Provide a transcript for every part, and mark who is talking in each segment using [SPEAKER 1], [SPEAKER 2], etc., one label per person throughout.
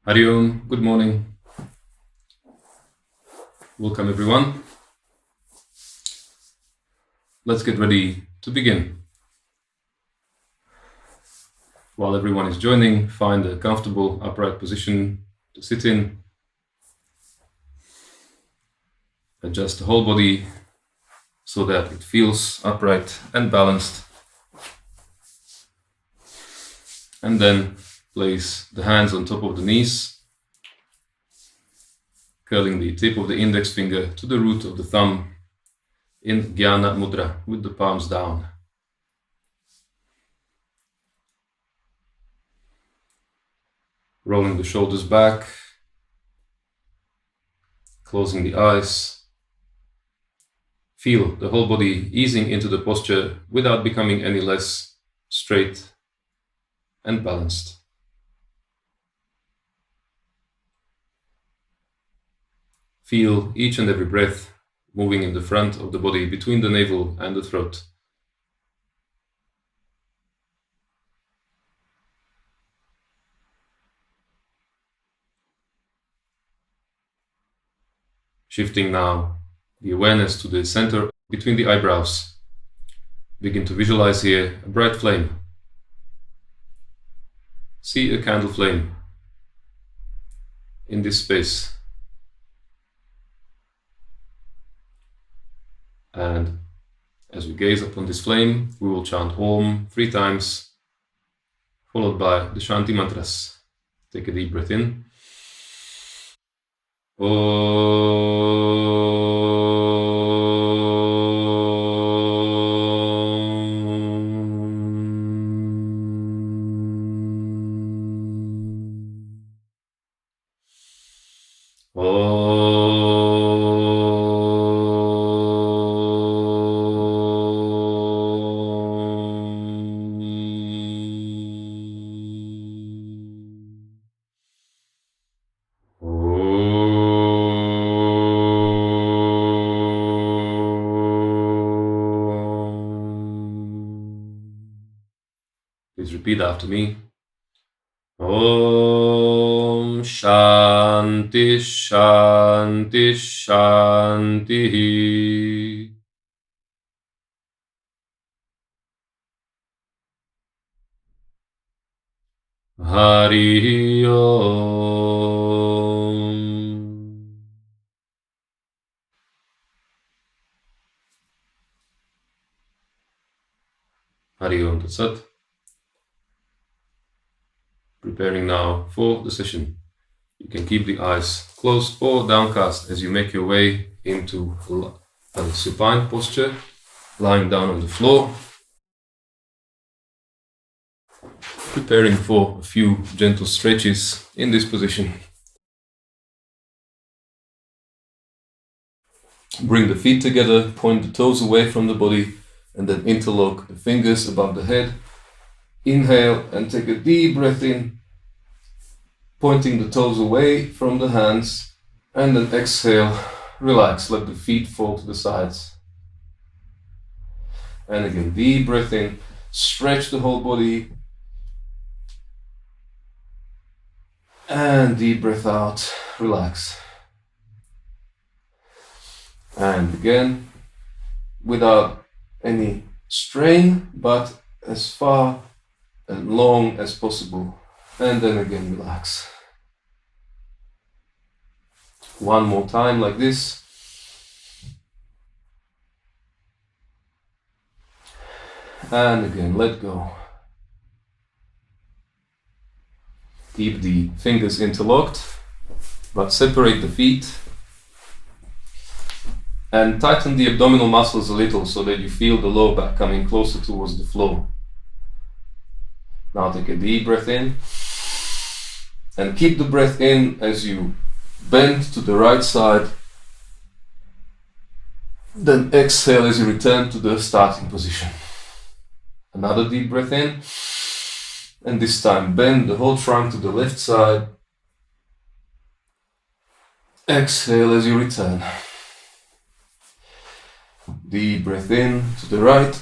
[SPEAKER 1] Hari Om, good morning. Welcome everyone. Let's get ready to begin. While everyone is joining, find a comfortable upright position to sit in. Adjust the whole body so that it feels upright and balanced. And then place the hands on top of the knees, curling the tip of the index finger to the root of the thumb in Jnana Mudra with the palms down. Rolling the shoulders back, closing the eyes. Feel the whole body easing into the posture without becoming any less straight and balanced. Feel each and every breath moving in the front of the body between the navel and the throat. Shifting now the awareness to the center between the eyebrows. Begin to visualize here a bright flame. See a candle flame in this space. And as we gaze upon this flame, we will chant Om 3 times, followed by the Shanti mantras. Take a deep breath in. Please repeat after me. Om Shanti Shanti Shanti. Hari Om. Hari Om Tat Sat. Preparing now for the session. You can keep the eyes closed or downcast as you make your way into a supine posture, lying down on the floor, preparing for a few gentle stretches in this position. Bring the feet together, point the toes away from the body, and then interlock the fingers above the head. Inhale and take a deep breath in, pointing the toes away from the hands, and then exhale, relax, let the feet fall to the sides. And again, deep breath in, stretch the whole body, and deep breath out, relax. And again, without any strain, but as far and long as possible. And then again, relax. One more time like this. And again, let go. Keep the fingers interlocked, but separate the feet. And tighten the abdominal muscles a little so that you feel the lower back coming closer towards the floor. Now take a deep breath in. And keep the breath in as you bend to the right side. Then exhale as you return to the starting position. Another deep breath in. And this time bend the whole trunk to the left side. Exhale as you return. Deep breath in to the right.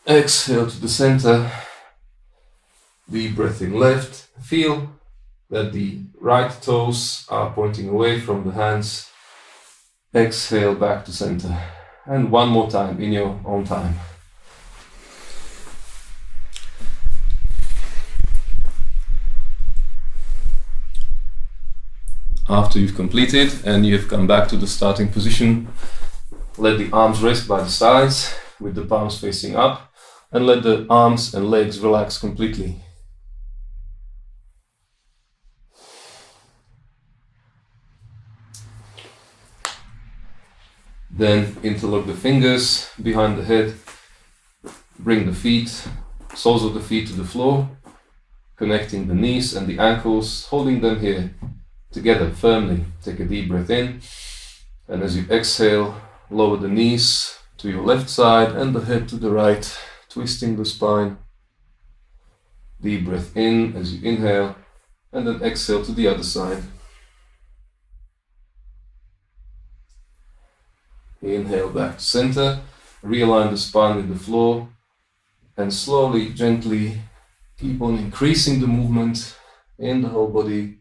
[SPEAKER 1] Exhale to the center. Deep breath in left. Feel that the right toes are pointing away from the hands. Exhale back to center. And one more time in your own time. After you've completed and you have come back to the starting position, let the arms rest by the sides with the palms facing up, and let the arms and legs relax completely. Then interlock the fingers behind the head, bring the feet, soles of the feet to the floor, connecting the knees and the ankles, holding them here together firmly. Take a deep breath in, and as you exhale, lower the knees to your left side and the head to the right, twisting the spine. Deep breath in as you inhale, and then exhale to the other side. Inhale back to center, realign the spine with the floor, and slowly, gently keep on increasing the movement in the whole body,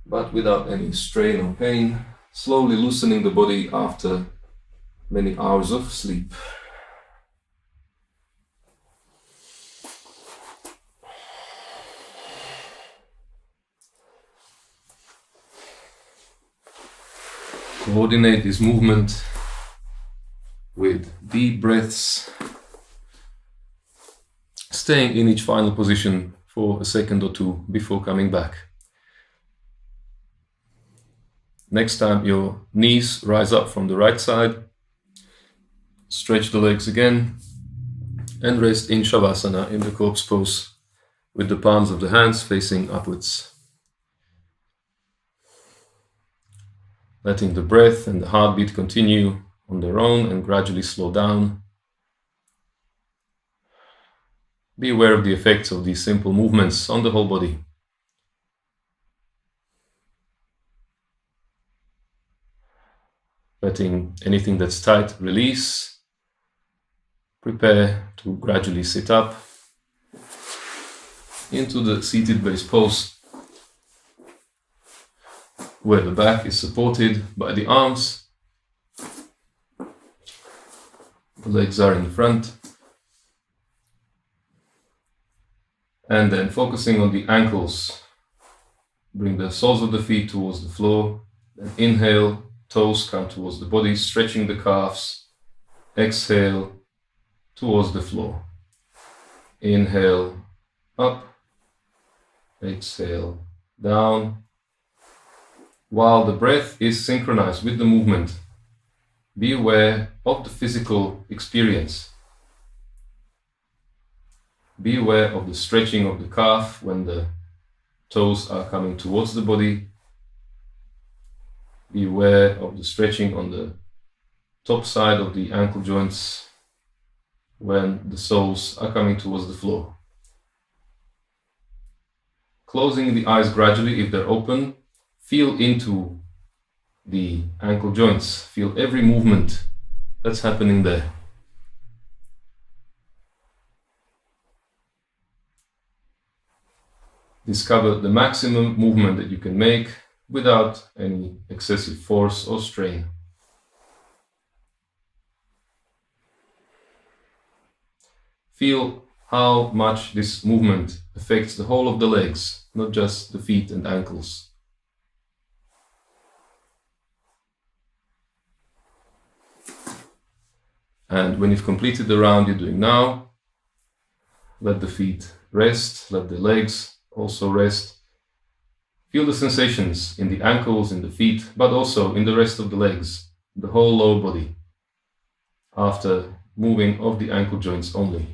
[SPEAKER 1] but without any strain or pain, slowly loosening the body after many hours of sleep. Coordinate this movement with deep breaths, staying in each final position for a second or two before coming back. Next time your knees rise up from the right side, stretch the legs again, and rest in Shavasana in the corpse pose with the palms of the hands facing upwards. Letting the breath and the heartbeat continue on their own and gradually slow down. Be aware of the effects of these simple movements on the whole body. Letting anything that's tight release. Prepare to gradually sit up into the seated base pose, where the back is supported by the arms, the legs are in front, and then focusing on the ankles. Bring the soles of the feet towards the floor, then inhale, toes come towards the body, stretching the calves. Exhale towards the floor. Inhale up, exhale down. While the breath is synchronized with the movement, be aware of the physical experience. Be aware of the stretching of the calf when the toes are coming towards the body. Be aware of the stretching on the top side of the ankle joints when the soles are coming towards the floor. Closing the eyes gradually if they're open. Feel into the ankle joints. Feel every movement that's happening there. Discover the maximum movement that you can make without any excessive force or strain. Feel how much this movement affects the whole of the legs, not just the feet and ankles. And when you've completed the round you're doing now, let the feet rest, let the legs also rest. Feel the sensations in the ankles, in the feet, but also in the rest of the legs, the whole lower body, after moving of the ankle joints only.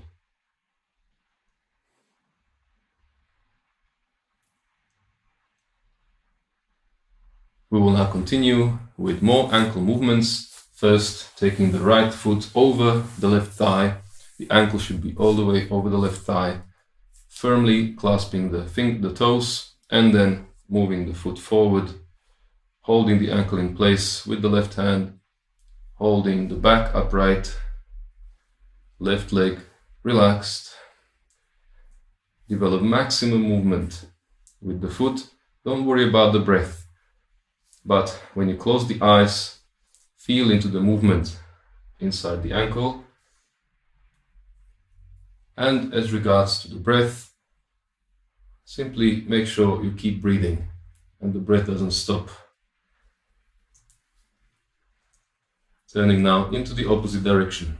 [SPEAKER 1] We will now continue with more ankle movements. First, taking the right foot over the left thigh. The ankle should be all the way over the left thigh, firmly clasping the toes, and then moving the foot forward, holding the ankle in place with the left hand, holding the back upright, left leg relaxed. Develop maximum movement with the foot. Don't worry about the breath, but when you close the eyes, feel into the movement inside the ankle. And as regards to the breath, simply make sure you keep breathing and the breath doesn't stop. Turning now into the opposite direction.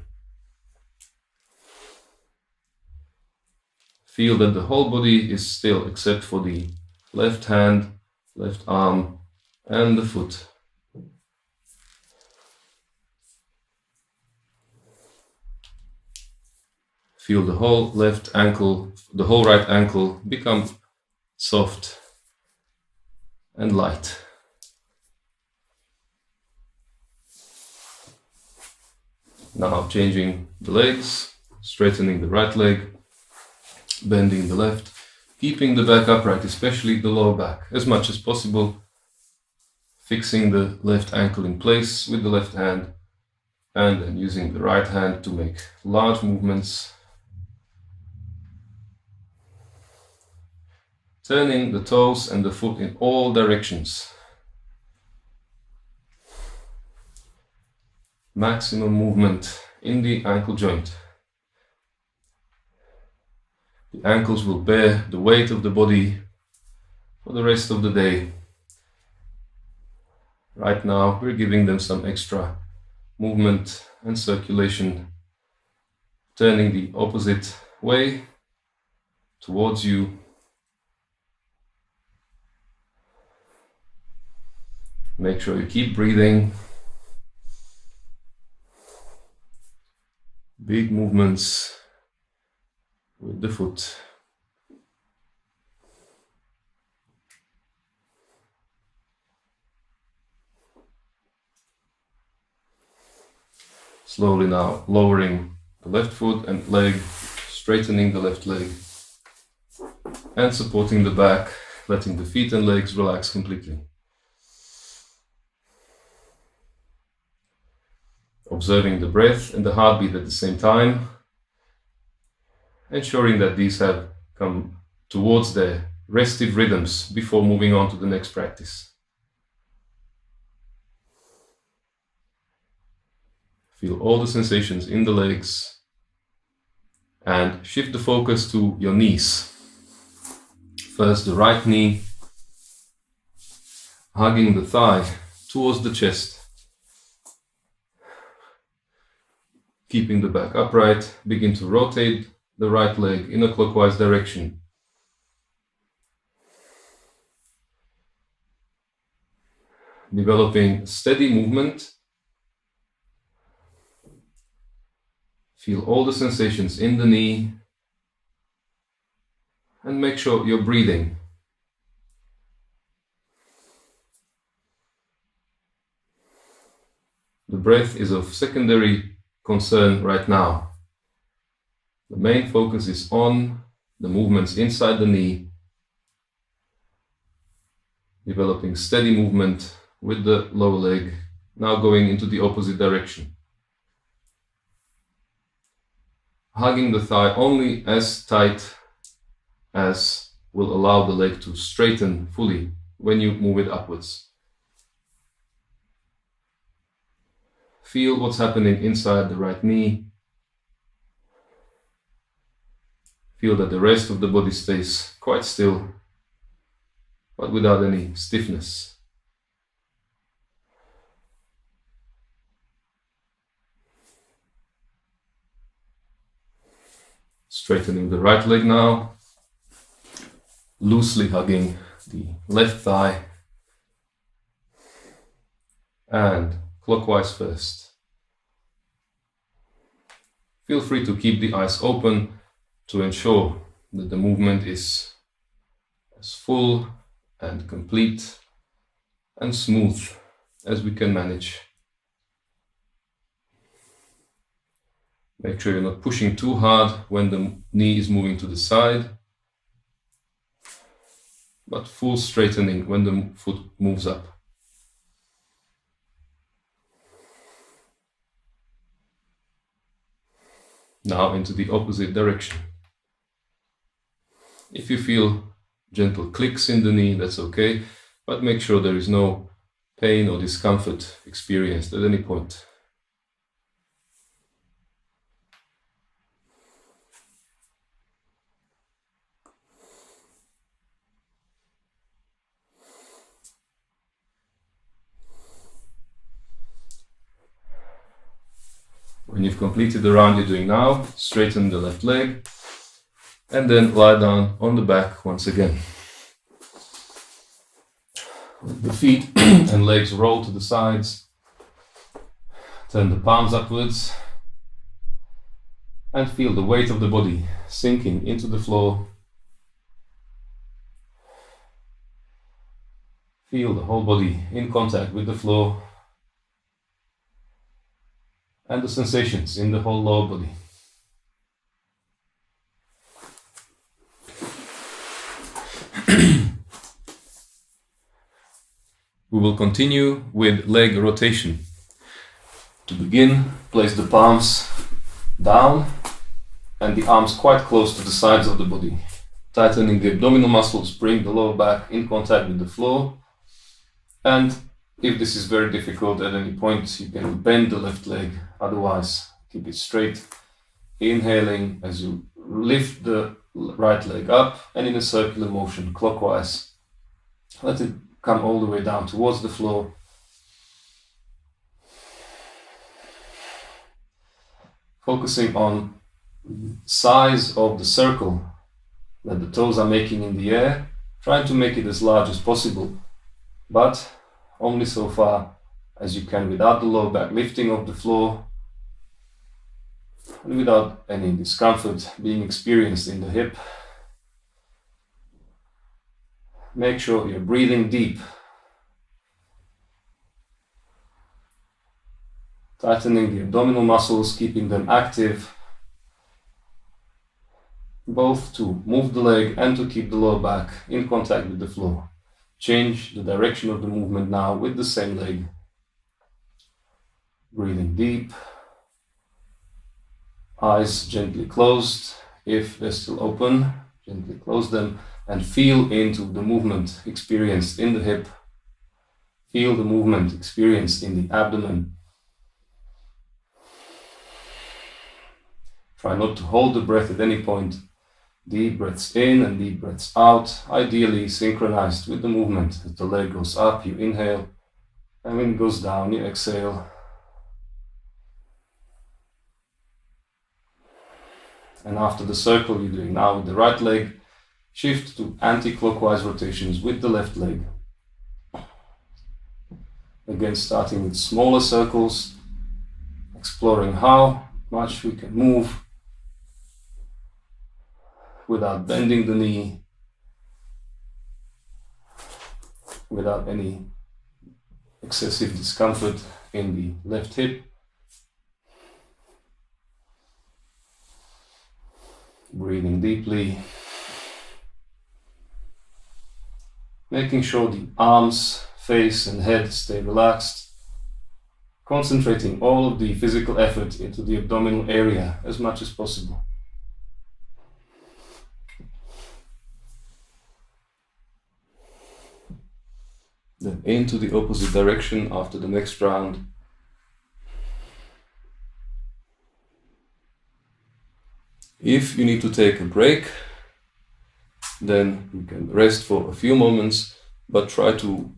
[SPEAKER 1] Feel that the whole body is still except for the left hand, left arm and the foot. Feel the whole left ankle, the whole right ankle become soft and light. Now changing the legs, straightening the right leg, bending the left, keeping the back upright, especially the lower back, as much as possible, fixing the left ankle in place with the left hand, and then using the right hand to make large movements, turning the toes and the foot in all directions. Maximum movement in the ankle joint. The ankles will bear the weight of the body for the rest of the day. Right now, we're giving them some extra movement and circulation, turning the opposite way towards you. Make sure you keep breathing. Big movements with the foot. Slowly now lowering the left foot and leg, straightening the left leg and supporting the back, letting the feet and legs relax completely. Observing the breath and the heartbeat at the same time, ensuring that these have come towards their restive rhythms before moving on to the next practice. Feel all the sensations in the legs and shift the focus to your knees. First, the right knee, hugging the thigh towards the chest. Keeping the back upright, begin to rotate the right leg in a clockwise direction. Developing steady movement. Feel all the sensations in the knee and make sure you're breathing. The breath is of secondary concern right now. The main focus is on the movements inside the knee, developing steady movement with the lower leg, now going into the opposite direction. Hugging the thigh only as tight as will allow the leg to straighten fully when you move it upwards. Feel what's happening inside the right knee. Feel that the rest of the body stays quite still, but without any stiffness. Straightening the right leg now, loosely hugging the left thigh, and clockwise first. Feel free to keep the eyes open to ensure that the movement is as full and complete and smooth as we can manage. Make sure you're not pushing too hard when the knee is moving to the side, but full straightening when the foot moves up. Now into the opposite direction. If you feel gentle clicks in the knee, that's okay, but make sure there is no pain or discomfort experienced at any point. When you've completed the round you're doing now, straighten the left leg and then lie down on the back once again. Let the feet and legs roll to the sides. Turn the palms upwards and feel the weight of the body sinking into the floor. Feel the whole body in contact with the floor and the sensations in the whole lower body. We will continue with leg rotation. To begin, place the palms down and the arms quite close to the sides of the body. Tightening the abdominal muscles, bring the lower back in contact with the floor. And if this is very difficult at any point, you can bend the left leg, otherwise keep it straight. Inhaling as you lift the right leg up and in a circular motion clockwise. Let it come all the way down towards the floor. Focusing on size of the circle that the toes are making in the air, trying to make it as large as possible, but only so far as you can without the lower back lifting off the floor and without any discomfort being experienced in the hip. Make sure you're breathing deep. Tightening the abdominal muscles, keeping them active, both to move the leg and to keep the lower back in contact with the floor. Change the direction of the movement now with the same leg. Breathing deep. Eyes gently closed. If they're still open, gently close them and feel into the movement experienced in the hip. Feel the movement experienced in the abdomen. Try not to hold the breath at any point. Deep breaths in and deep breaths out, ideally synchronized with the movement. As the leg goes up, you inhale, and when it goes down, you exhale. And after the circle you're doing now with the right leg, shift to anti-clockwise rotations with the left leg. Again, starting with smaller circles, exploring how much we can move without bending the knee, without any excessive discomfort in the left hip. Breathing deeply. Making sure the arms, face and head stay relaxed. Concentrating all of the physical effort into the abdominal area as much as possible. Then into the opposite direction after the next round. If you need to take a break, then you can rest for a few moments, but try to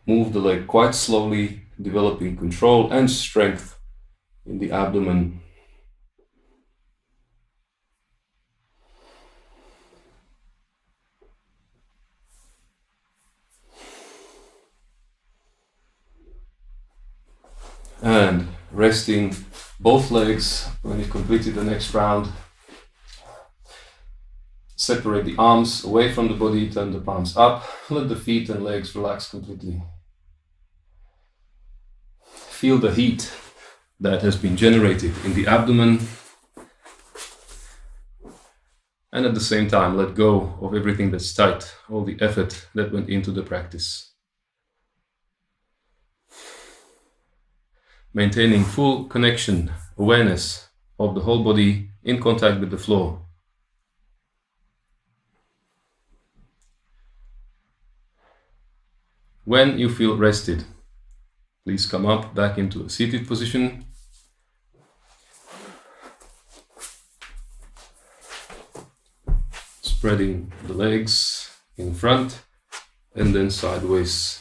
[SPEAKER 1] move the leg quite slowly, developing control and strength in the abdomen. And resting both legs when you completed the next round. Separate the arms away from the body, turn the palms up, let the feet and legs relax completely. Feel the heat that has been generated in the abdomen, and at the same time let go of everything that's tight, all the effort that went into the practice. Maintaining full connection, awareness of the whole body in contact with the floor. When you feel rested, please come up back into a seated position. Spreading the legs in front and then sideways.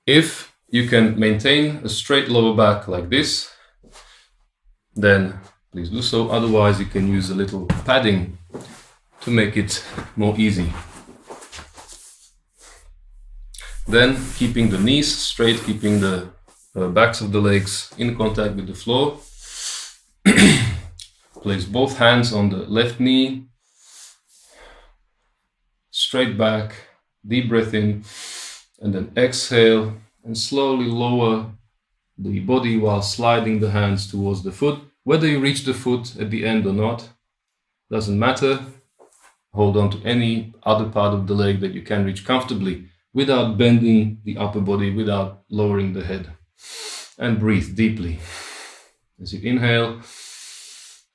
[SPEAKER 1] If you can maintain a straight lower back like this, then please do so. Otherwise, you can use a little padding to make it more easy. Then, keeping the knees straight, keeping the backs of the legs in contact with the floor. Place both hands on the left knee, straight back, deep breath in, and then exhale and slowly lower the body while sliding the hands towards the foot. Whether you reach the foot at the end or not, doesn't matter. Hold on to any other part of the leg that you can reach comfortably without bending the upper body, without lowering the head. And breathe deeply. As you inhale,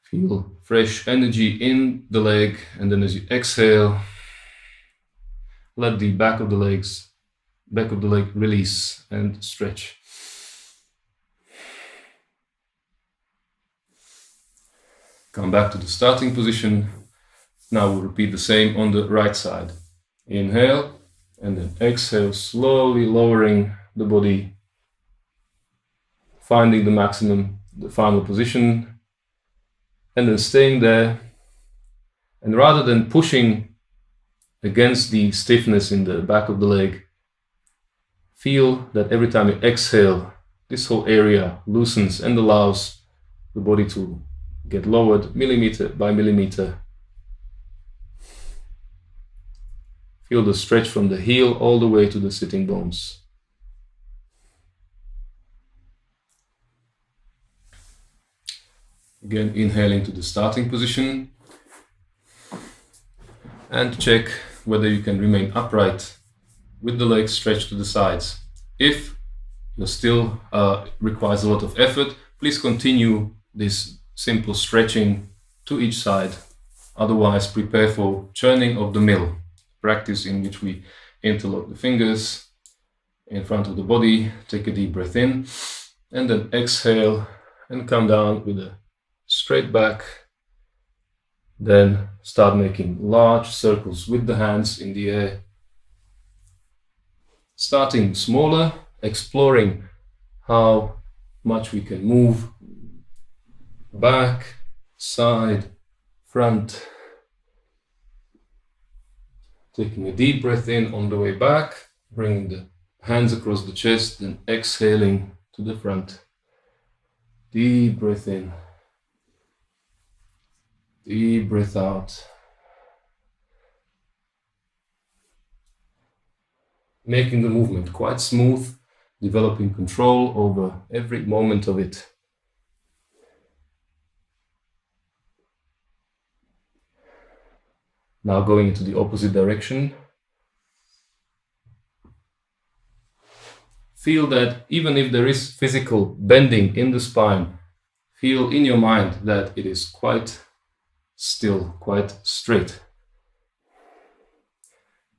[SPEAKER 1] feel fresh energy in the leg, and then as you exhale, let the back of the leg release and stretch. Come back to the starting position. Now we'll repeat the same on the right side. Inhale, and then exhale, slowly lowering the body, finding the maximum, the final position, and then staying there. And rather than pushing against the stiffness in the back of the leg, feel that every time you exhale, this whole area loosens and allows the body to get lowered millimeter by millimeter. Feel the stretch from the heel all the way to the sitting bones. Again, inhaling to the starting position. And check whether you can remain upright with the legs stretched to the sides. If you still requires a lot of effort, please continue this simple stretching to each side. Otherwise, prepare for churning of the mill, practice in which we interlock the fingers in front of the body. Take a deep breath in, and then exhale and come down with a straight back. Then start making large circles with the hands in the air. Starting smaller, exploring how much we can move back, side, front. Taking a deep breath in on the way back, bringing the hands across the chest, then exhaling to the front. Deep breath in. Deep breath out. Making the movement quite smooth, developing control over every moment of it. Now going into the opposite direction. Feel that even if there is physical bending in the spine, feel in your mind that it is quite still, quite straight.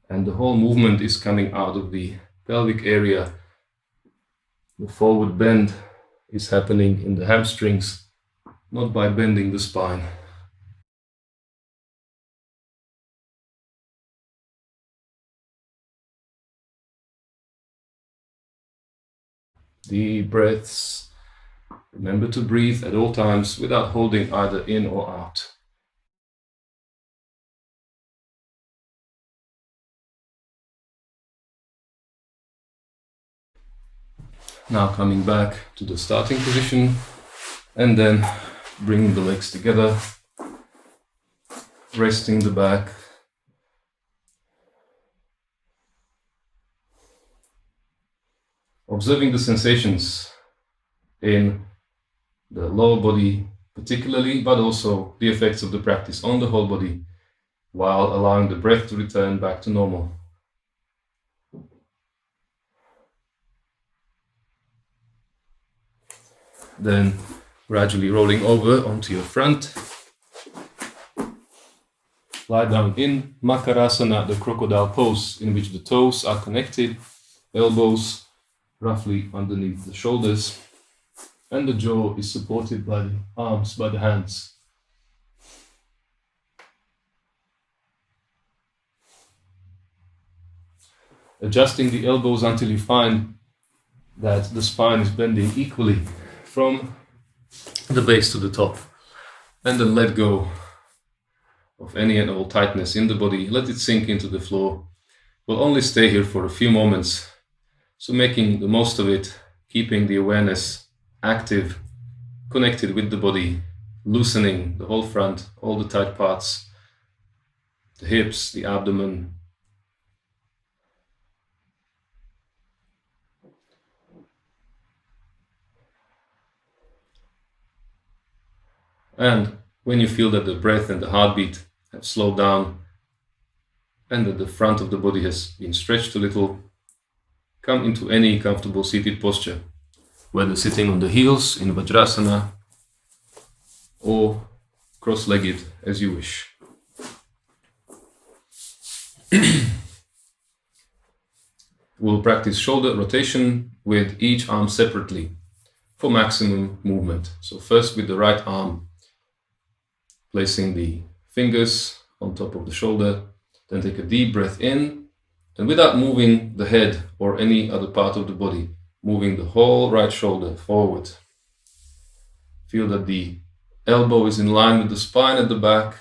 [SPEAKER 1] And the whole movement is coming out of the pelvic area. The forward bend is happening in the hamstrings, not by bending the spine. Deep breaths. Remember to breathe at all times without holding either in or out. Now coming back to the starting position, and then bringing the legs together, resting the back. Observing the sensations in the lower body particularly, but also the effects of the practice on the whole body, while allowing the breath to return back to normal. Then gradually rolling over onto your front. Lie down in Makarasana, the crocodile pose, in which the toes are connected, elbows roughly underneath the shoulders, and the jaw is supported by the arms, by the hands. Adjusting the elbows until you find that the spine is bending equally from the base to the top, and then let go of any and all tightness in the body. Let it sink into the floor. We'll only stay here for a few moments, so making the most of it, keeping the awareness active, connected with the body, loosening the whole front, all the tight parts, the hips, the abdomen. And when you feel that the breath and the heartbeat have slowed down and that the front of the body has been stretched a little, come into any comfortable seated posture, whether sitting on the heels in Vajrasana or cross-legged as you wish. We'll practice shoulder rotation with each arm separately for maximum movement. So first with the right arm, placing the fingers on top of the shoulder, then take a deep breath in, and without moving the head or any other part of the body, moving the whole right shoulder forward. Feel that the elbow is in line with the spine at the back,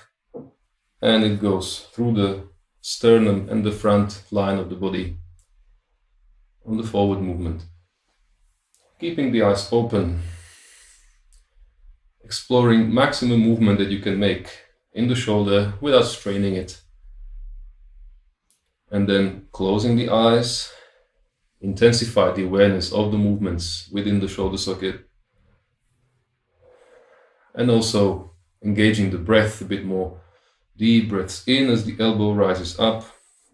[SPEAKER 1] and it goes through the sternum and the front line of the body on the forward movement. Keeping the eyes open, exploring maximum movement that you can make in the shoulder without straining it. And then closing the eyes, intensify the awareness of the movements within the shoulder socket. And also engaging the breath a bit more. Deep breaths in as the elbow rises up,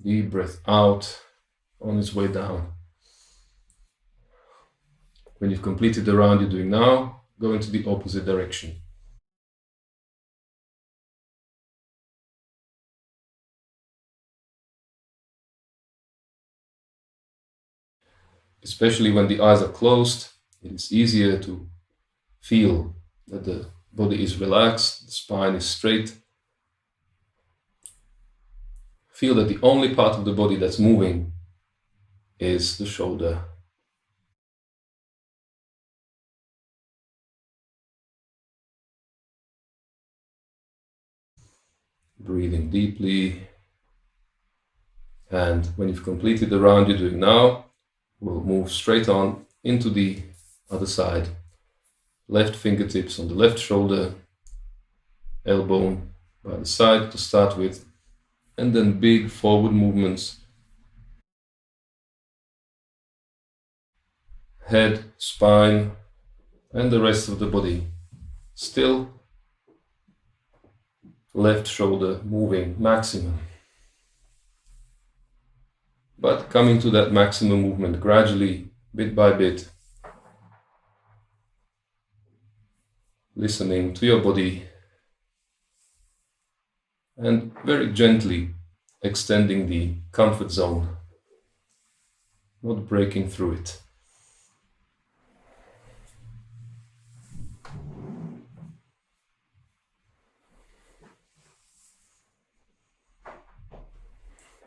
[SPEAKER 1] deep breath out on its way down. When you've completed the round you're doing now, go into the opposite direction. Especially when the eyes are closed, it is easier to feel that the body is relaxed, the spine is straight. Feel that the only part of the body that's moving is the shoulder. Breathing deeply. And when you've completed the round you're doing now, we'll move straight on into the other side. Left fingertips on the left shoulder, elbow by the side to start with, and then big forward movements. Head, spine, and the rest of the body still. Left shoulder moving maximum. But coming to that maximum movement gradually, bit by bit. Listening to your body and very gently extending the comfort zone, not breaking through it.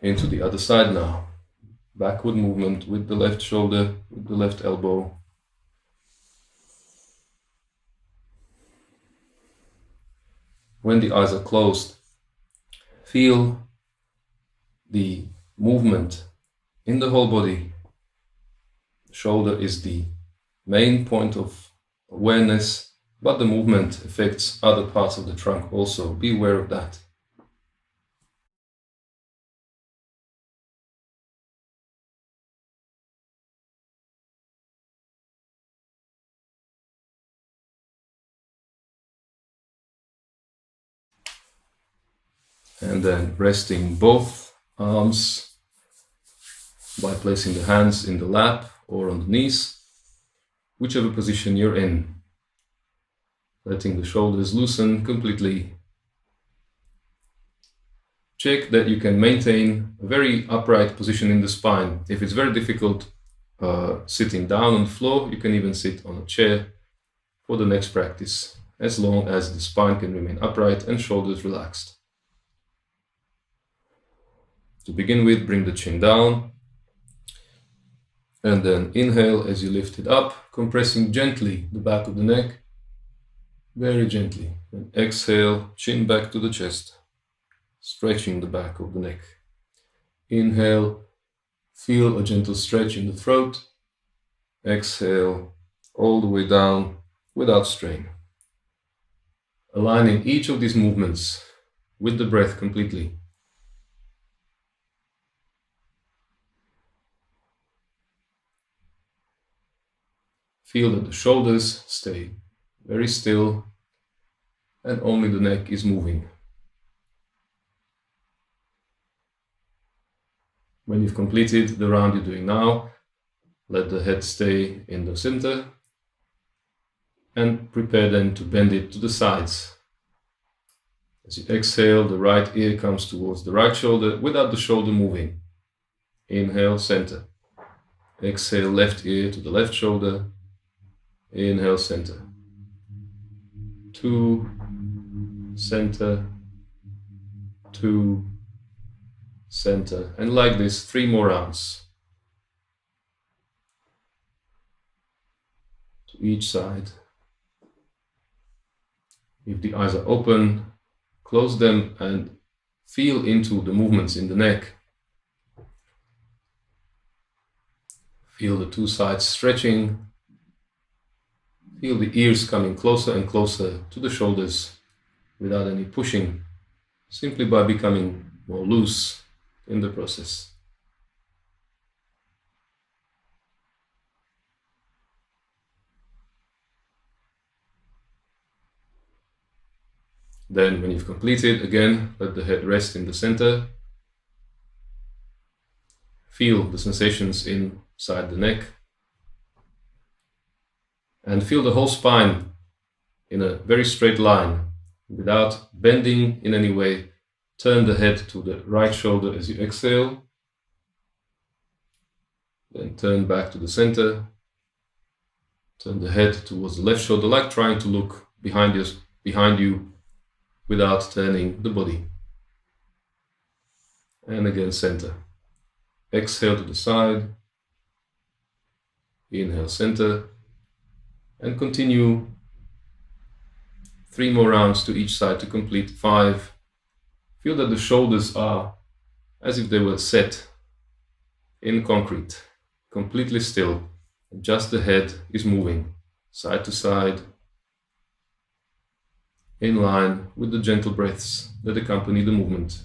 [SPEAKER 1] Into the other side now. Backward movement with the left shoulder, with the left elbow. When the eyes are closed, feel the movement in the whole body. The shoulder is the main point of awareness, but the movement affects other parts of the trunk also. Be aware of that. And then resting both arms by placing the hands in the lap or on the knees, whichever position you're in. letting the shoulders loosen completely. Check that you can maintain a very upright position in the spine. If it's very difficult sitting down on the floor, you can even sit on a chair for the next practice, as long as the spine can remain upright and shoulders relaxed. To begin with, bring the chin down, and then inhale as you lift it up, compressing gently the back of the neck, very gently, and exhale, chin back to the chest, stretching the back of the neck. Inhale, feel a gentle stretch in the throat. Exhale, all the way down without strain. Aligning each of these movements with the breath completely. Feel that the shoulders stay very still and only the neck is moving. When you've completed the round you're doing now, let the head stay in the center and prepare then to bend it to the sides. As you exhale, the right ear comes towards the right shoulder without the shoulder moving. Inhale, center. Exhale, left ear to the left shoulder. Inhale, center. 2, center, 2, center. And like this, 3 more rounds. To each side. If the eyes are open, close them and feel into the movements in the neck. Feel the 2 sides stretching. Feel the ears coming closer and closer to the shoulders without any pushing, simply by becoming more loose in the process. Then, when you've completed, again, let the head rest in the center. Feel the sensations inside the neck. And feel the whole spine in a very straight line, without bending in any way. Turn the head to the right shoulder as you exhale. Then turn back to the center. Turn the head towards the left shoulder, like trying to look behind you without turning the body. And again, center. Exhale to the side. Inhale, center. And continue 3 more rounds to each side to complete 5. Feel that the shoulders are as if they were set in concrete, completely still. Just the head is moving side to side, in line with the gentle breaths that accompany the movement.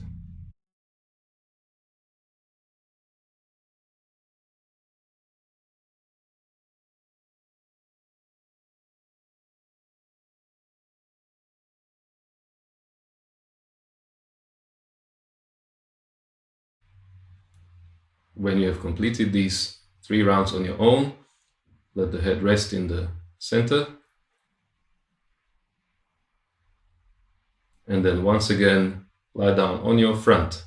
[SPEAKER 1] When you have completed these 3 rounds on your own, let the head rest in the center. And then once again, lie down on your front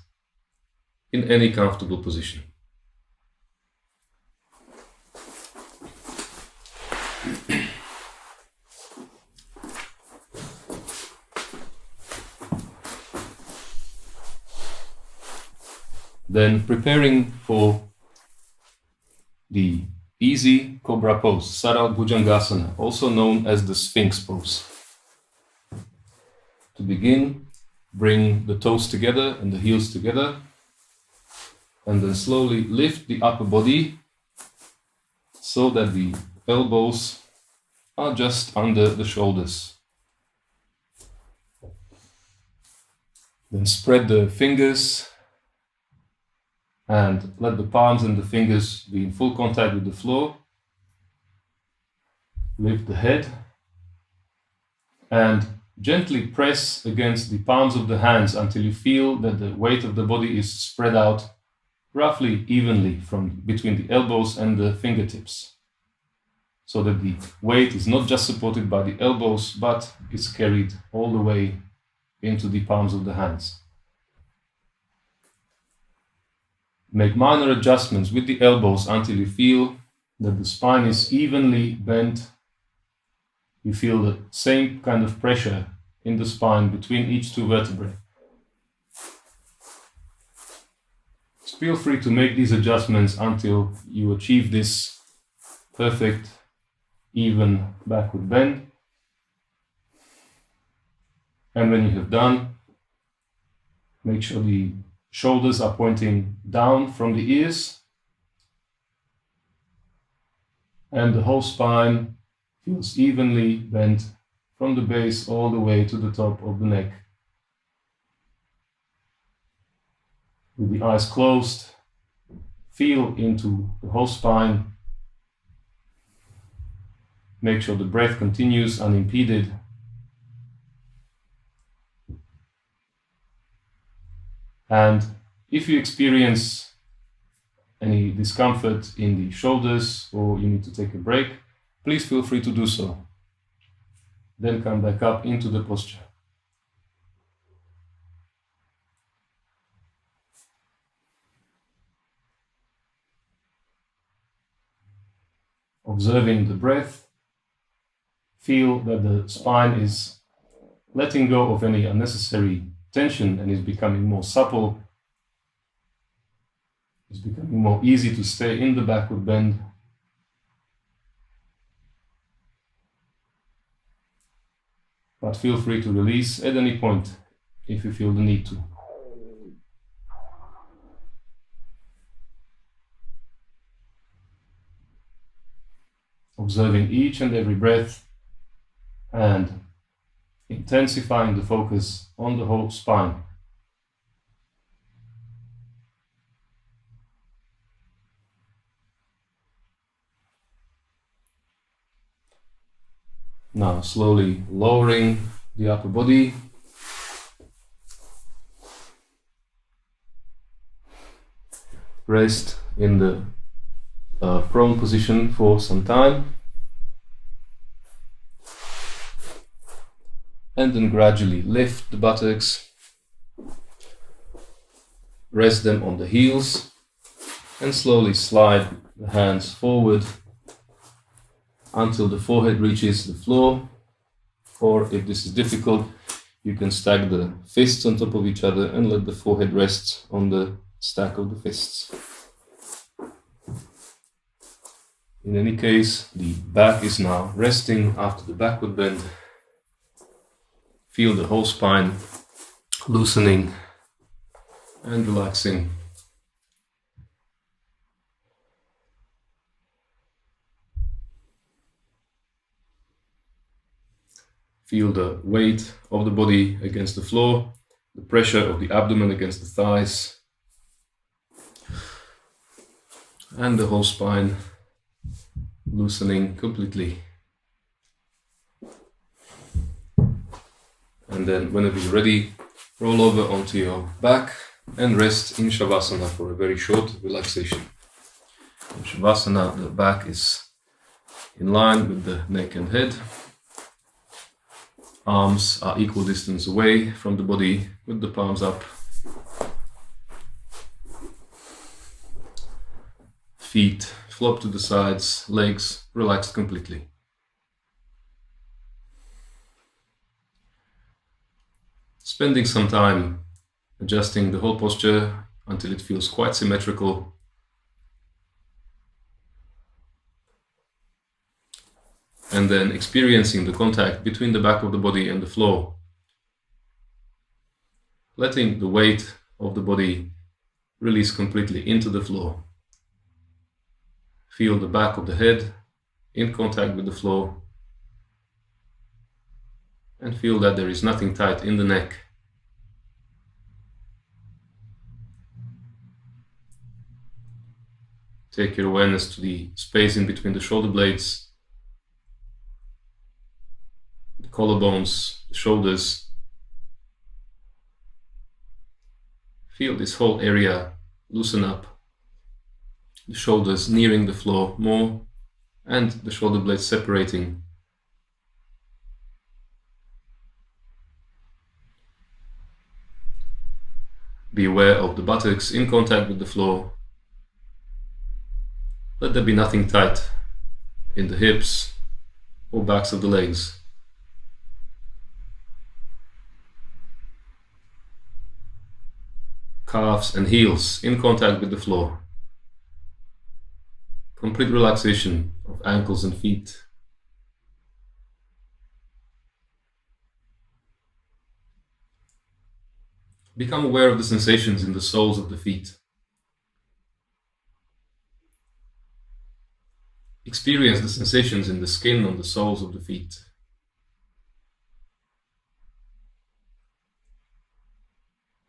[SPEAKER 1] in any comfortable position. Then preparing for the easy cobra pose, Sarva Bhujangasana, also known as the Sphinx pose. To begin, bring the toes together and the heels together, and then slowly lift the upper body so that the elbows are just under the shoulders. Then spread the fingers and let the palms and the fingers be in full contact with the floor. Lift the head and gently press against the palms of the hands until you feel that the weight of the body is spread out roughly evenly from between the elbows and the fingertips. so that the weight is not just supported by the elbows, but is carried all the way into the palms of the hands. Make minor adjustments with the elbows until you feel that the spine is evenly bent. You feel the same kind of pressure in the spine between each two vertebrae. Just feel free to make these adjustments until you achieve this perfect, even backward bend. And when you have done, make sure the shoulders are pointing down from the ears, and the whole spine feels evenly bent from the base all the way to the top of the neck. With the eyes closed, feel into the whole spine. Make sure the breath continues unimpeded. And if you experience any discomfort in the shoulders or you need to take a break, please feel free to do so. Then come back up into the posture. Observing the breath, feel that the spine is letting go of any unnecessary tension and is becoming more supple. It's becoming more easy to stay in the backward bend. But feel free to release at any point if you feel the need to. Observing each and every breath and intensifying the focus on the whole spine. Now slowly lowering the upper body. Rest in the prone position for some time. And then gradually lift the buttocks. Rest them on the heels. And slowly slide the hands forward until the forehead reaches the floor, or if this is difficult, you can stack the fists on top of each other and let the forehead rest on the stack of the fists. In any case, the back is now resting after the backward bend. Feel the whole spine loosening and relaxing. Feel the weight of the body against the floor, the pressure of the abdomen against the thighs, and the whole spine loosening completely. And then whenever you're ready, roll over onto your back and rest in Shavasana for a very short relaxation. In Shavasana, the back is in line with the neck and head. Arms are equal distance away from the body with the palms up. Feet flop to the sides, legs relaxed completely. Spending some time adjusting the whole posture until it feels quite symmetrical. And then experiencing the contact between the back of the body and the floor. Letting the weight of the body release completely into the floor. Feel the back of the head in contact with the floor. And feel that there is nothing tight in the neck. Take your awareness to the space in between the shoulder blades, the collarbones, the shoulders. Feel this whole area loosen up. The shoulders nearing the floor more and the shoulder blades separating. Be aware of the buttocks in contact with the floor. Let there be nothing tight in the hips or backs of the legs. Calves and heels in contact with the floor. Complete relaxation of ankles and feet. Become aware of the sensations in the soles of the feet. Experience the sensations in the skin on the soles of the feet.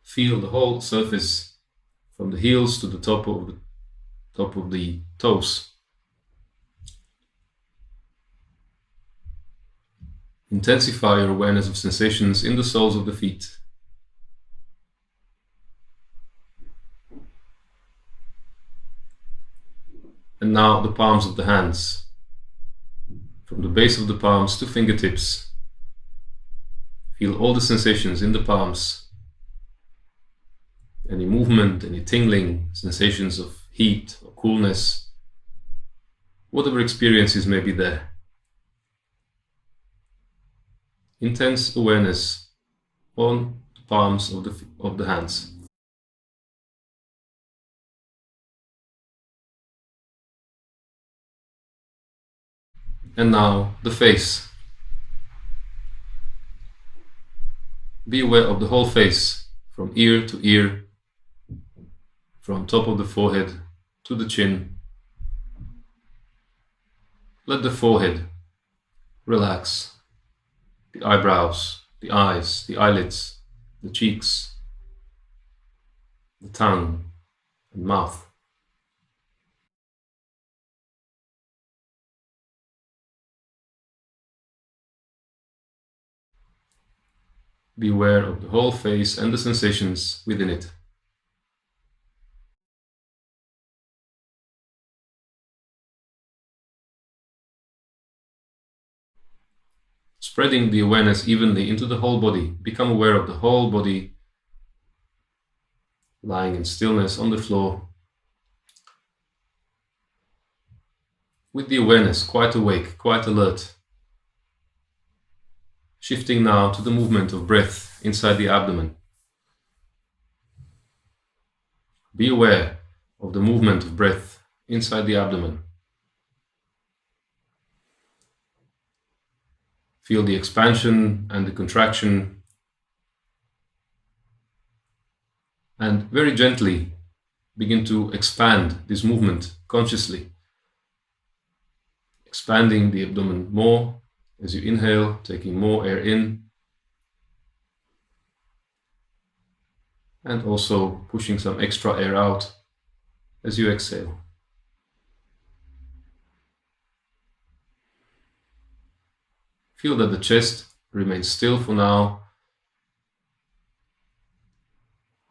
[SPEAKER 1] Feel the whole surface from the heels to the top of the toes. Intensify your awareness of sensations in the soles of the feet. And now the palms of the hands, from the base of the palms to fingertips. Feel all the sensations in the palms. Any movement, any tingling, sensations of heat or coolness, whatever experiences may be there. Intense awareness on the palms of the hands. And now the face. Be aware of the whole face, from ear to ear, from top of the forehead to the chin. Let the forehead relax, the eyebrows, the eyes, the eyelids, the cheeks, the tongue and mouth. Be aware of the whole face and the sensations within it. Spreading the awareness evenly into the whole body. Become aware of the whole body lying in stillness on the floor, with the awareness quite awake, quite alert. Shifting now to the movement of breath inside the abdomen. Be aware of the movement of breath inside the abdomen. Feel the expansion and the contraction, and very gently begin to expand this movement consciously. Expanding the abdomen more as you inhale, taking more air in, and also pushing some extra air out as you exhale. Feel that the chest remains still for now,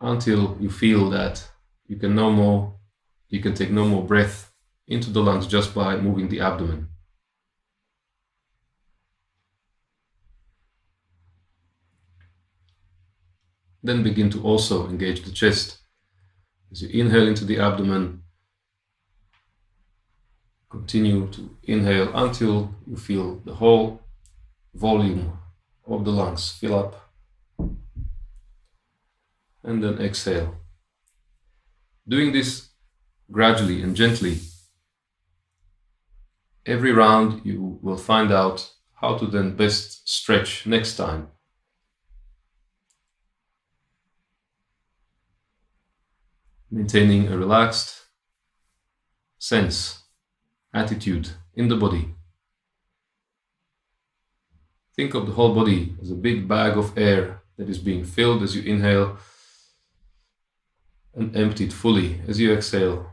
[SPEAKER 1] until you feel that you can take no more breath into the lungs just by moving the abdomen. Then begin to also engage the chest. As you inhale into the abdomen, continue to inhale until you feel the whole volume of the lungs fill up. And then exhale. Doing this gradually and gently, every round you will find out how to then best stretch next time. Maintaining a relaxed sense, attitude in the body. Think of the whole body as a big bag of air that is being filled as you inhale and emptied fully as you exhale,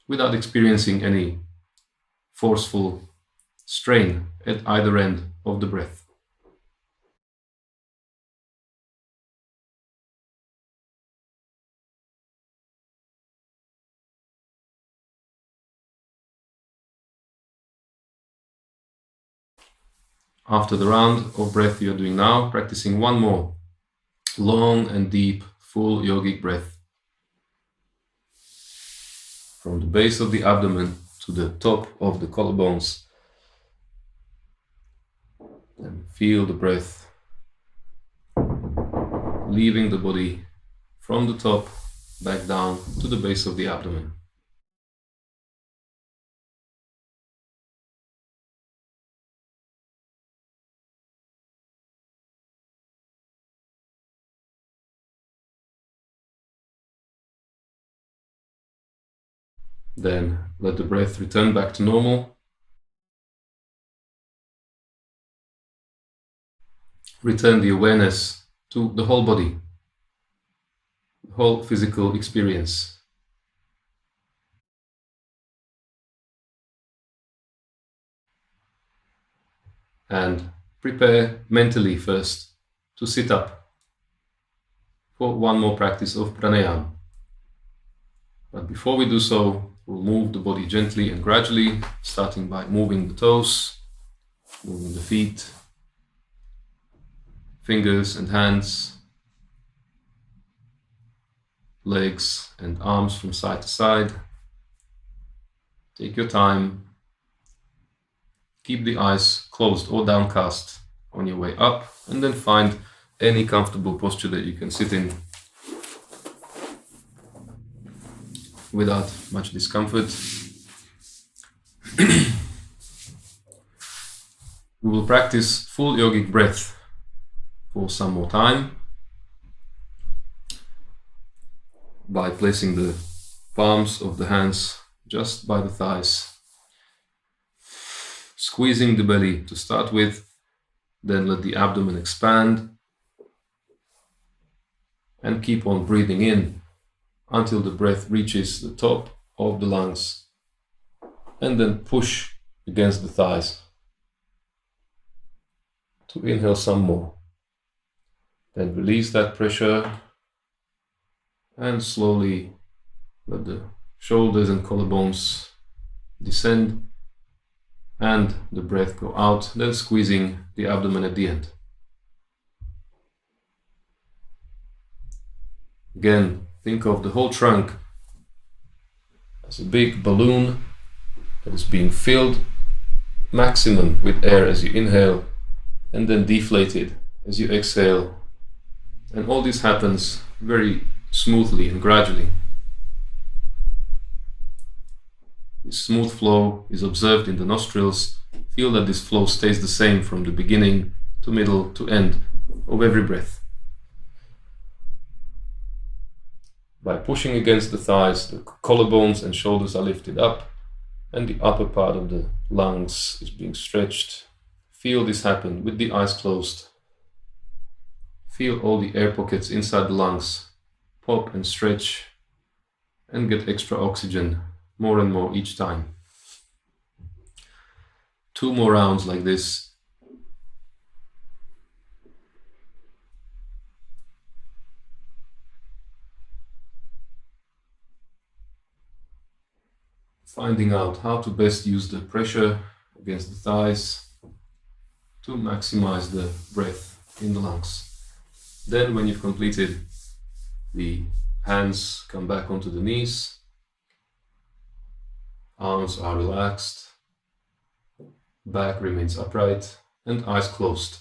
[SPEAKER 1] without experiencing any forceful strain at either end of the breath. After the round of breath you're doing now, practicing one more long and deep, full yogic breath from the base of the abdomen to the top of the collarbones. And feel the breath leaving the body from the top back down to the base of the abdomen. Then let the breath return back to normal. Return the awareness to the whole body, the whole physical experience. And prepare mentally first to sit up for one more practice of pranayama. But before we do so, we'll move the body gently and gradually, starting by moving the toes, moving the feet, fingers and hands, legs and arms from side to side. Take your time. Keep the eyes closed or downcast on your way up, and then find any comfortable posture that you can sit in without much discomfort. We will practice full yogic breath for some more time by placing the palms of the hands just by the thighs, squeezing the belly to start with, then let the abdomen expand and keep on breathing in until the breath reaches the top of the lungs, and then push against the thighs to inhale some more. Then release that pressure and slowly let the shoulders and collarbones descend and the breath go out, then squeezing the abdomen at the end. Again, think of the whole trunk as a big balloon that is being filled maximum with air as you inhale and then deflated as you exhale. And all this happens very smoothly and gradually. This smooth flow is observed in the nostrils. Feel that this flow stays the same from the beginning to middle to end of every breath. By pushing against the thighs, the collarbones and shoulders are lifted up, and the upper part of the lungs is being stretched. Feel this happen with the eyes closed. Feel all the air pockets inside the lungs pop and stretch and get extra oxygen more and more each time. 2 more rounds like this. Finding out how to best use the pressure against the thighs to maximize the breath in the lungs. Then when you've completed, the hands come back onto the knees, arms are relaxed, back remains upright, and eyes closed.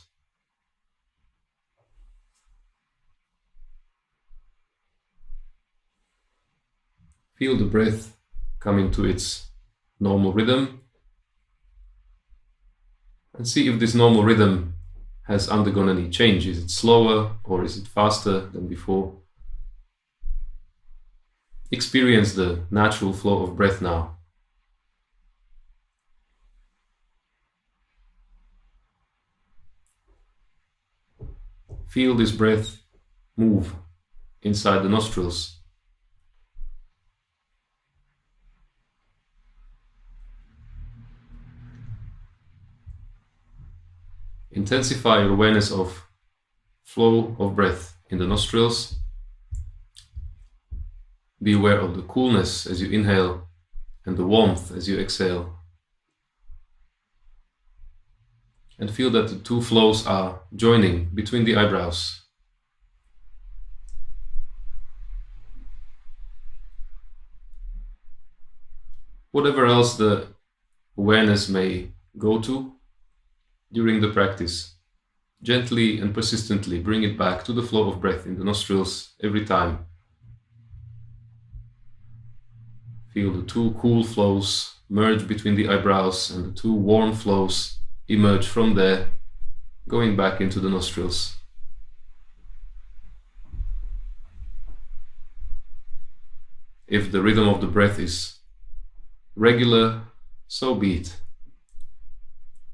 [SPEAKER 1] Feel the breath coming to its normal rhythm, and see if this normal rhythm has undergone any change. Is it slower or is it faster than before? Experience the natural flow of breath now. Feel this breath move inside the nostrils. Intensify your awareness of flow of breath in the nostrils. Be aware of the coolness as you inhale and the warmth as you exhale. and feel that the two flows are joining between the eyebrows. Whatever else the awareness may go to during the practice, gently and persistently bring it back to the flow of breath in the nostrils every time. Feel the two cool flows merge between the eyebrows and the two warm flows emerge from there, going back into the nostrils. If the rhythm of the breath is regular, so be it.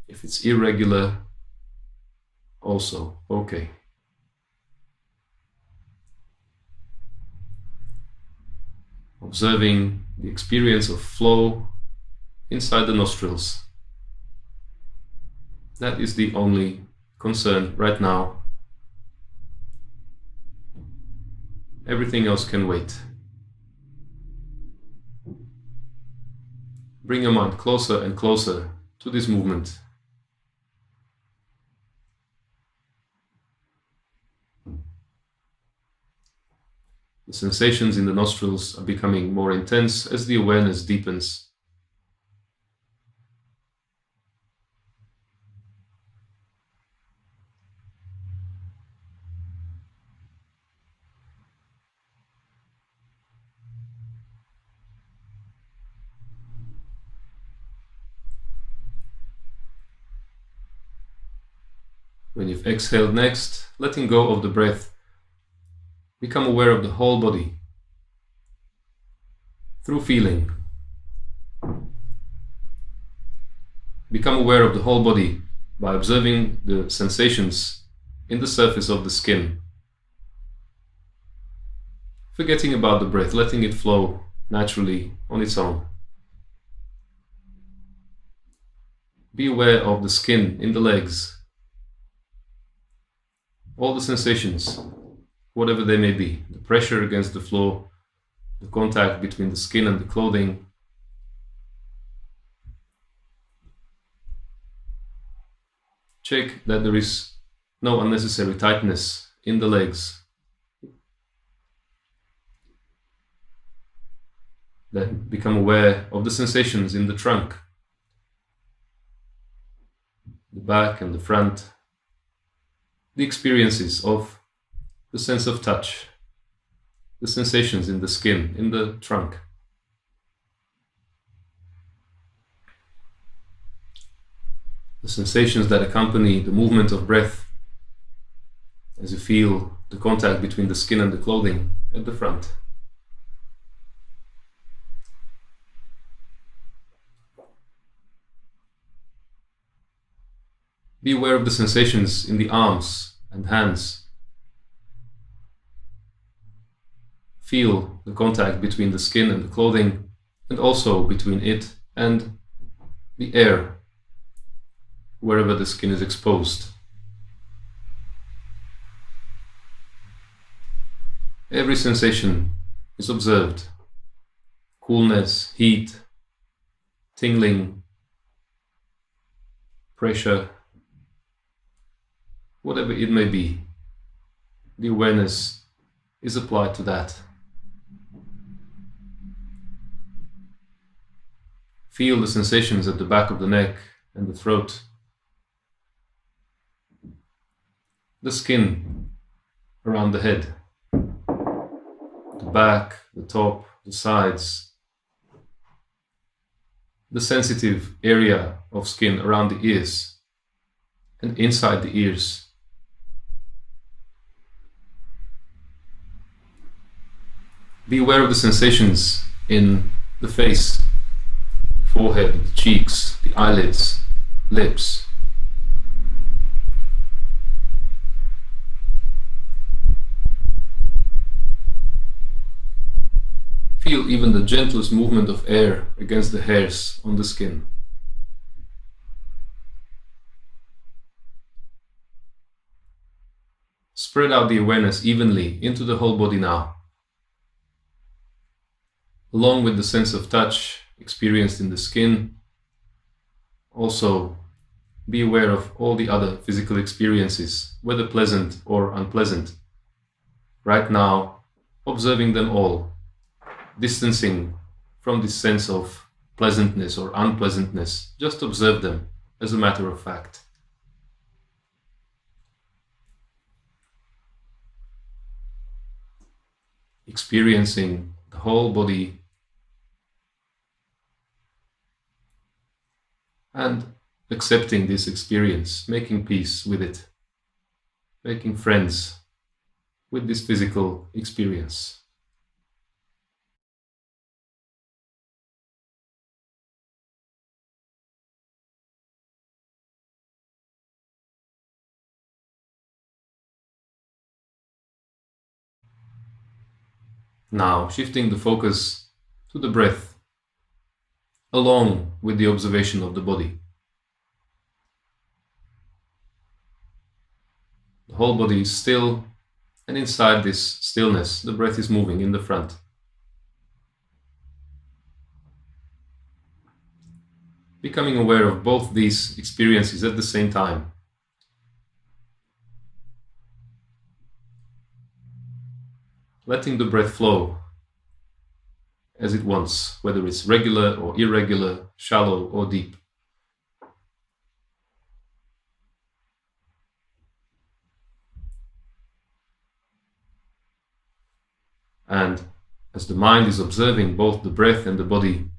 [SPEAKER 1] If it's irregular, also okay. Observing the experience of flow inside the nostrils. That is the only concern right now. Everything else can wait. Bring your mind closer and closer to this movement. The sensations in the nostrils are becoming more intense as the awareness deepens. When you've exhaled next, letting go of the breath, become aware of the whole body through feeling. Become aware of the whole body by observing the sensations in the surface of the skin. Forgetting about the breath, letting it flow naturally on its own. Be aware of the skin in the legs. All the sensations, whatever they may be, the pressure against the floor, the contact between the skin and the clothing. Check that there is no unnecessary tightness in the legs. Then become aware of the sensations in the trunk, the back and the front, the experiences of the sense of touch, the sensations in the skin, in the trunk. The sensations that accompany the movement of breath as you feel the contact between the skin and the clothing at the front. Be aware of the sensations in the arms and hands. Feel the contact between the skin and the clothing, and also between it and the air, wherever the skin is exposed. Every sensation is observed. Coolness, heat, tingling, pressure, whatever it may be, the awareness is applied to that. Feel the sensations at the back of the neck and the throat, the skin around the head, the back, the top, the sides, the sensitive area of skin around the ears and inside the ears. Be aware of the sensations in the face, forehead, cheeks, the eyelids, lips. Feel even the gentlest movement of air against the hairs on the skin. Spread out the awareness evenly into the whole body now, along with the sense of touch experienced in the skin. Also be aware of all the other physical experiences, whether pleasant or unpleasant. Right now, observing them all, distancing from this sense of pleasantness or unpleasantness, just observe them as a matter of fact. Experiencing the whole body and accepting this experience, making peace with it, making friends with this physical experience. Now, shifting the focus to the breath, along with the observation of the body. The whole body is still, and inside this stillness, the breath is moving in the front. Becoming aware of both these experiences at the same time. Letting the breath flow as it wants, whether it's regular or irregular, shallow or deep. And as the mind is observing both the breath and the body,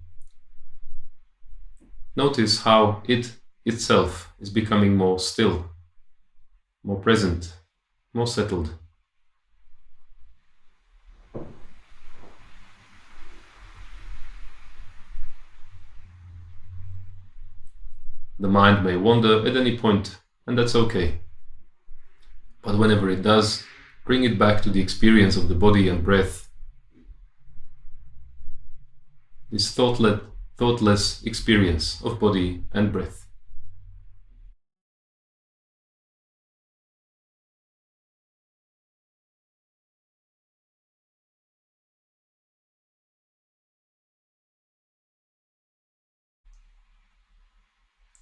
[SPEAKER 1] notice how it itself is becoming more still, more present, more settled. The mind may wander at any point, and that's okay. But whenever it does, bring it back to the experience of the body and breath. This thoughtless experience of body and breath.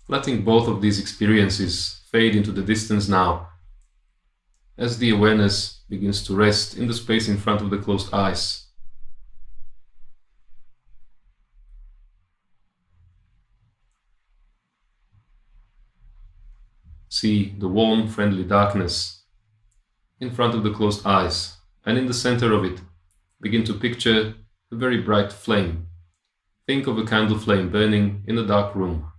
[SPEAKER 1] Letting both of these experiences fade into the distance now, as the awareness begins to rest in the space in front of the closed eyes. See the warm, friendly darkness in front of the closed eyes, and in the center of it, begin to picture a very bright flame. Think of a candle flame burning in a dark room.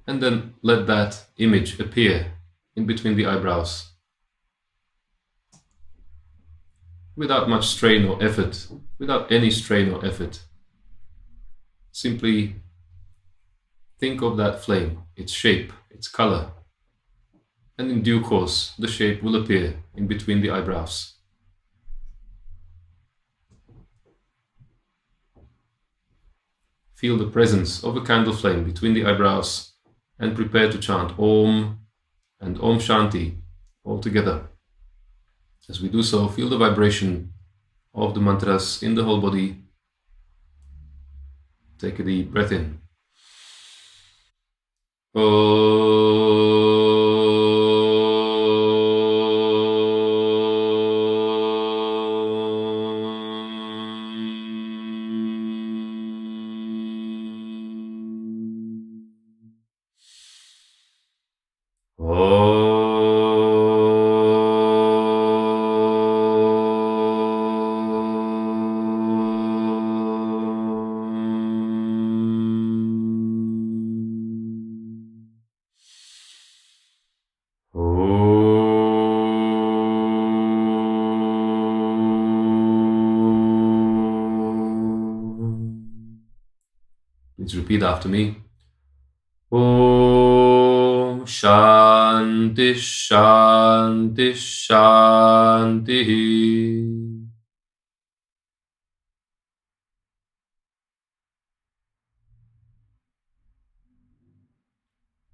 [SPEAKER 1] And then let that image appear in between the eyebrows. Without much strain or effort, without any strain or effort. Simply think of that flame, its shape, its color, and in due course the shape will appear in between the eyebrows. Feel the presence of a candle flame between the eyebrows and prepare to chant Om and Om Shanti all together. As we do so, feel the vibration of the mantras in the whole body. Take a deep breath in. Please repeat after me. Om Shanti Shanti Shanti.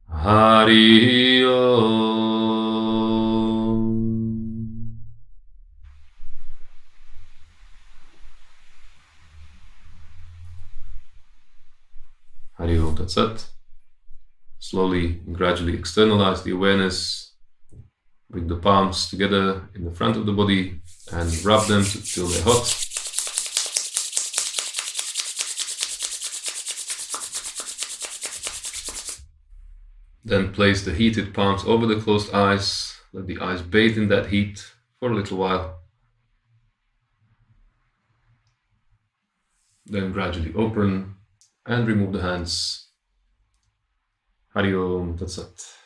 [SPEAKER 1] Hari Om. Hari Om Tat Sat. Slowly and gradually externalize the awareness. Bring the palms together in the front of the body and rub them till they're hot. Then place the heated palms over the closed eyes. Let the eyes bathe in that heat for a little while. Then gradually open and remove the hands. Hari Om Tat Sat.